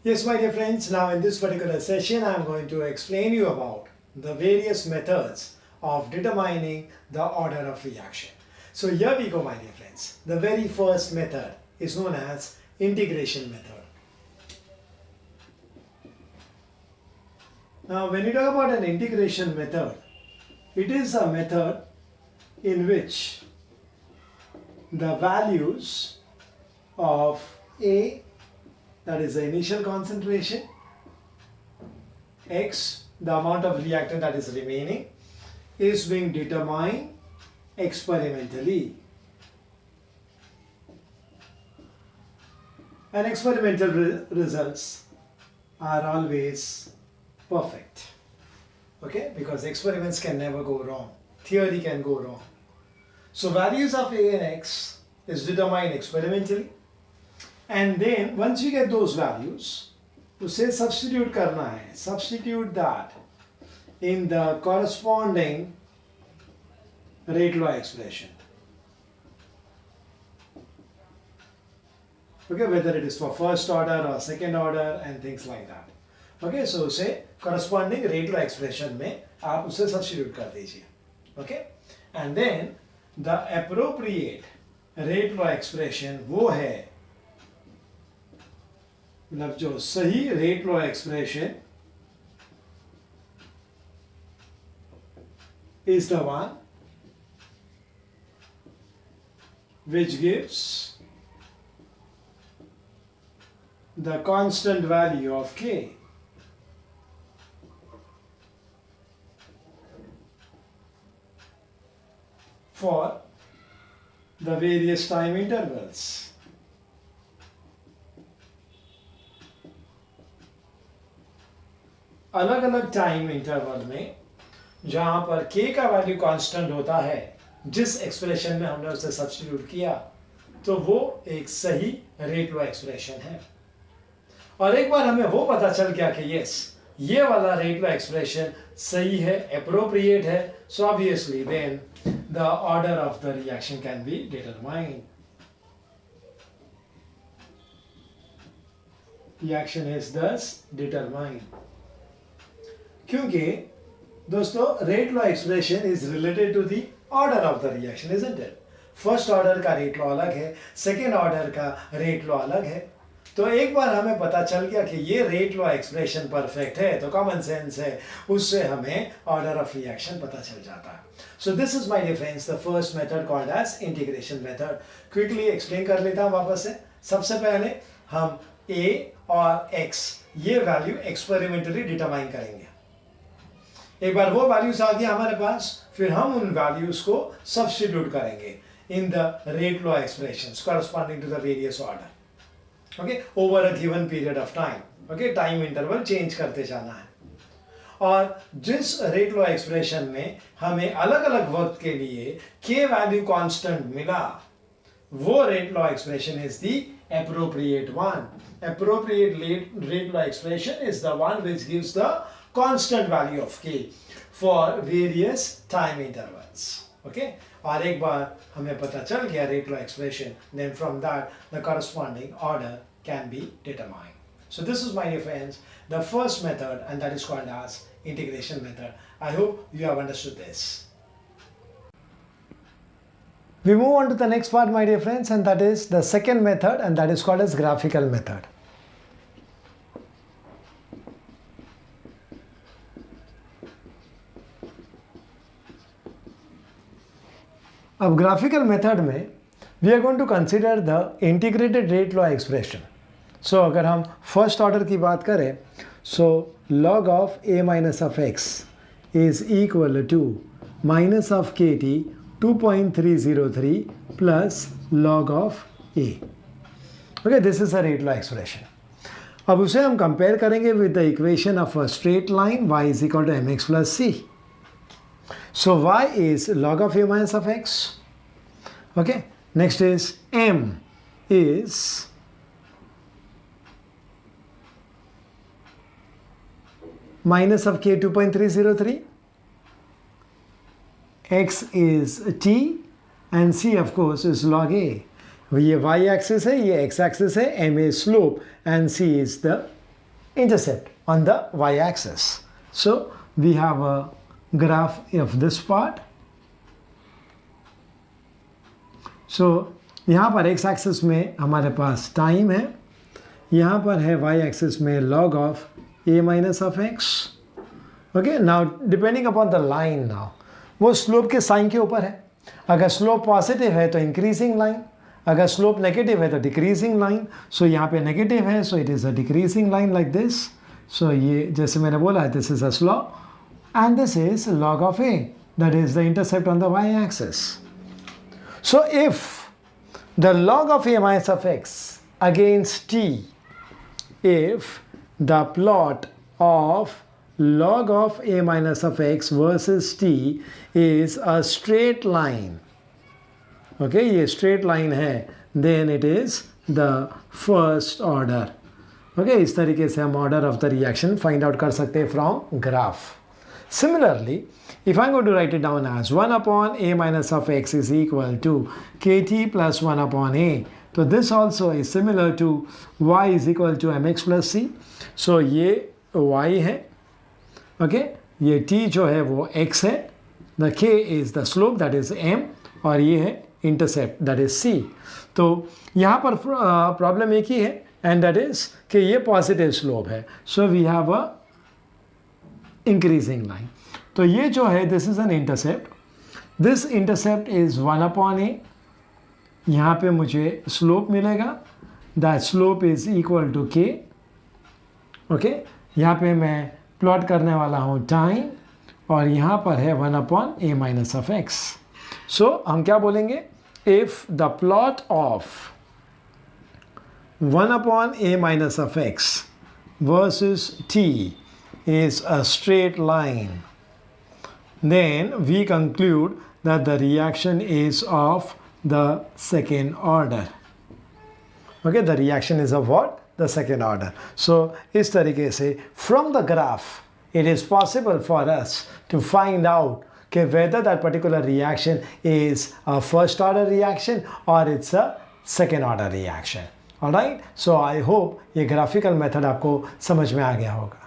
Yes, my dear friends, now in this particular session I am going to explain you about the various methods of determining the order of reaction. So here we go, my dear friends. The very first method is known as integration method. Now when you talk about an integration method, it is a method in which the values of A, that is the initial concentration, X, the amount of reactant that is remaining, is being determined experimentally. And experimental results are always perfect. Okay? Because experiments can never go wrong. Theory can go wrong. So values of A and X is determined experimentally. And then once you get those values, उसे substitute करना है. Substitute that in the corresponding rate law expression. Okay, whether it is for first order or second order and things like that. Okay, so उसे corresponding rate law expression में आप उसे substitute कर दीजिए. Okay, and then the appropriate rate law expression वो है, मतलब जो सही rate law expression is the one which gives the constant value of K for the various time intervals. अलग अलग टाइम इंटरवल में जहां पर k का वैल्यू कांस्टेंट होता है, जिस एक्सप्रेशन में हमने उसे सब्स्टिट्यूट किया, तो वो एक सही रेट लॉ एक्सप्रेशन है. और एक बार हमें वो पता चल गया कि यस, ये वाला रेट लॉ एक्सप्रेशन सही है, एप्रोप्रिएट है, so obviously then the order of the reaction can be determined. Reaction is thus determined. क्योंकि दोस्तों rate law expression is related to the order of the reaction, isn't it? First order का rate law अलग है, second order का rate law अलग है. तो एक बार हमें पता चल गया कि ये रेट लॉ एक्सप्रेशन परफेक्ट है, तो कॉमन सेंस है, उससे हमें ऑर्डर ऑफ रिएक्शन पता चल जाता है. So this is my dear friends the first method called as integration method. Quickly explain कर लेता हूं वापस से. सबसे पहले हम A और X ये वैल्यू एक्सपेरिमेंटली डिटरमाइन करेंगे. एक बार वो वैल्यूज आ गया हमारे पास, फिर हम उन वैल्यूज को सब्स्टिट्यूट करेंगे in the rate law expressions corresponding to the various order. Okay, over a given period of time. Okay, time interval change करते जाना है. और जिस रेट लॉ एक्सप्रेशन में हमें अलग अलग वक्त के लिए k वैल्यू कांस्टेंट मिला, वो rate law expression is the appropriate one. Appropriate rate law expression is the one which gives the constant value of K for various time intervals. Okay? और एक बार हमें पता चल गया rate law expression, then from that the corresponding order can be determined. So this is, my dear friends, the first method, and that is called as integration method. I hope you have understood this. We move on to the next part, my dear friends, and that is the second method, and that is called as graphical method. अब graphical method में we are going to consider the integrated rate law expression. So अगर हम first order की बात करें, so log of a minus of x is equal to minus of kt 2.303 plus log of a. Okay, this is a rate law expression. अब उसे हम compare करेंगे with the equation of a straight line y is equal to mx plus c. So y is log of a minus of x. Okay, next is m is minus of k 2.303. x is t and c of course is log a. ये y axis है, ये x axis है, m is slope and c is the intercept on the y-axis. So we have a graph of this part. So यहाँ पर x axis में हमारे पास time है, यहाँ पर है y axis में log of a minus of x. Okay, now depending upon the line now, वो स्लोप के साइन के ऊपर है. अगर स्लोप पॉजिटिव है तो इंक्रीजिंग लाइन, अगर स्लोप नेगेटिव है तो डिक्रीजिंग लाइन. सो यहाँ पे नेगेटिव है, so it is a decreasing line like this. So ये जैसे मैंने बोला है, this is a slope and this is log of a, that is the intercept on the y-axis. So if the log of a minus of x against t, if the plot of log of a minus of x versus t is a straight line, okay, ये straight line है, then it is the first order. Okay, इस तरीके से हम order of the reaction find out कर सकते हैं from graph. Similarly, if I'm going to write it down as 1 upon a minus of x is equal to kt plus 1 upon a, so this also is similar to y is equal to mx plus c. So ये y है, okay, ये t जो है वो x है, the k is the slope that is m, और ये है intercept that is c. तो यहाँ पर प्रॉब्लम एक ही है, and that is कि ये पॉजिटिव स्लोप है. So we have a increasing line. तो ये जो है this is an intercept. This intercept is 1 upon a. यहाँ पे मुझे स्लोप मिलेगा, that slope is equal to k. Okay, यहाँ पे मैं प्लॉट करने वाला हूँ टाइम, और यहाँ पर है 1 upon a minus of x. सो हम क्या बोलेंगे, if the plot of 1 upon a minus of x versus t is a straight line, then we conclude that the reaction is of the second order. Okay, the reaction is of what? The second order. So इस तरीके से from the graph it is possible for us to find out whether that particular reaction is a first order reaction or it's a second order reaction. Alright, so I hope ये graphical method आपको समझ में आ गया होगा.